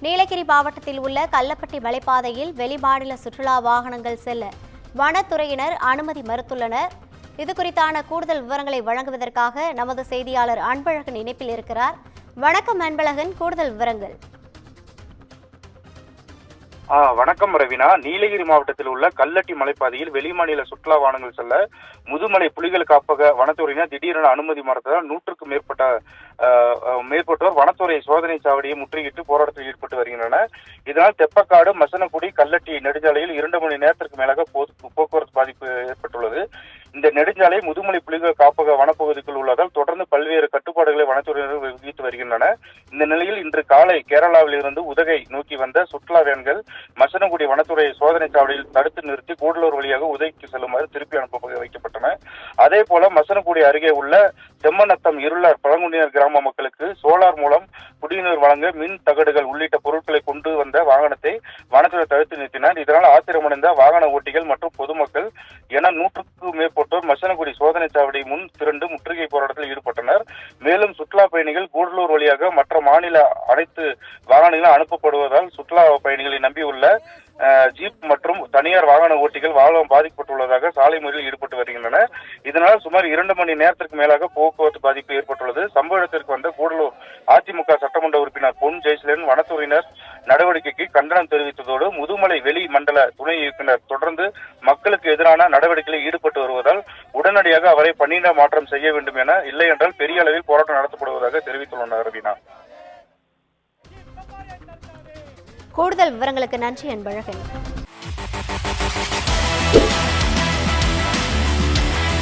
நீலகிரி மாவட்டத்தில் உள்ள கல்லப்பட்டி மலைப்பாதையில் வெளிமாநில சுற்றுலா வாகனங்கள் செல்ல வனத்துறையினர் அனுமதி மறுத்துள்ளனர். இதுகுறித்தான கூடுதல் விவரங்களை வழங்குவதற்காக நமது செய்தியாளர் அன்பழகன் இணைப்பில் இருக்கிறார். வணக்கம் அன்பழகன், கூடுதல் விவரங்கள். வணக்கம் ரவினா. நீலகிரி மாவட்டத்தில் உள்ள கல்லட்டி மலைப்பாதையில் வெளிமாநில சுற்றுலா வாகனங்கள் செல்ல முதுமலை புலிகள் காப்பக வனத்துறையினர் திடீரென அனுமதி மறுத்ததால் 100க்கும் மேற்பட்டோர் வனத்துறை சோதனை சாவடியை முற்றுகையிட்டு போராட்டத்தில் ஈடுபட்டு வருகின்றனர். இதனால் தெப்பக்காடு, மசனகுடி, கல்லட்டி நெடுஞ்சாலையில் 2 மணி நேரத்திற்கு மேலாக போக்குவரத்து பாதிப்பு ஏற்பட்டுள்ளது. இந்த நெடுஞ்சாலை முதுமலை புலிகள் காப்பக வனப்பகுதிக்குள் உள்ளதால் தொடர்ந்து பல்வேறு கட்டுப்பாடுகளை வனத்துறையினர் விதித்து வருகின்றனர். இந்த நிலையில் இன்று காலை கேரளாவில் இருந்து உதகை நோக்கி வந்த சுற்றுலா வேன்கள் மசனகுடி வனத்துறை சோதனை சாவடியில் தடுத்து நிறுத்தி கூடலூர் வழியாக உதகைக்கு செல்லுமாறு திருப்பி அனுப்ப வைக்கப்பட்டன. அதே போல மசனகுடி அருகே உள்ள செம்மநத்தம் இருளர் பழங்குடியினர் கிராம மக்களுக்கு சோலார் மூலம் குடிநீர் வழங்க மின் தகடுகள் உள்ளிட்ட பொருட்களை கொண்டு வந்த வாகனத்தை வனத்துறை தடுத்து நிறுத்தினர். இதனால் ஆத்திரமடைந்த வாகன ஓட்டிகள் மற்றும் பொதுமக்கள் என 100க்கும் மேற்பட்டோர் மசனகுடி சோதனை சாவடி முன் திரண்டு முற்றுகை போராட்டத்தில் ஈடுபட்டனர். மேலும் சுற்றுலா பயணிகள் கூடலூர் வழியாக மற்ற மாநில அனைத்து வாகனங்களும் அனுப்பப்படுவதால் சுற்றுலா பயணிகளை நம்பியுள்ள ஜீப் மற்றும் தனியார் வாகன ஓட்டிகள் வாழ்வம் பாதிக்கப்பட்டுள்ளதாக சாலை மறியலில் ஈடுபட்டு வருகின்றனர். இதனால் சுமார் 2 மணி நேரத்திற்கு மேலாக போக்குவரத்து பாதிப்பு ஏற்பட்டுள்ளது. சம்பவ இடத்திற்கு வந்த கூடலூர் அதிமுக சட்டமன்ற உறுப்பினர் பொன் ஜெயசீலன் வனத்துறையினர் நடவடிக்கைக்கு கண்டனம் தெரிவித்ததோடு முதுமலை வெளி மண்டல துணை இயக்குநர் தொடர்ந்து மக்களுக்கு எதிரான நடவடிக்கைகளில் ஈடுபட்டு வருவதால் உடனடியாக அவரை பணியிட மாற்றம் செய்ய வேண்டும் என, இல்லை என்றால் பெரிய அளவில் போராட்டம் நடத்தப்படுவதாக தெரிவித்துள்ளனர். ரவீனா, கூடுதல் விவரங்களுக்கு நன்றி அன்பழகன்.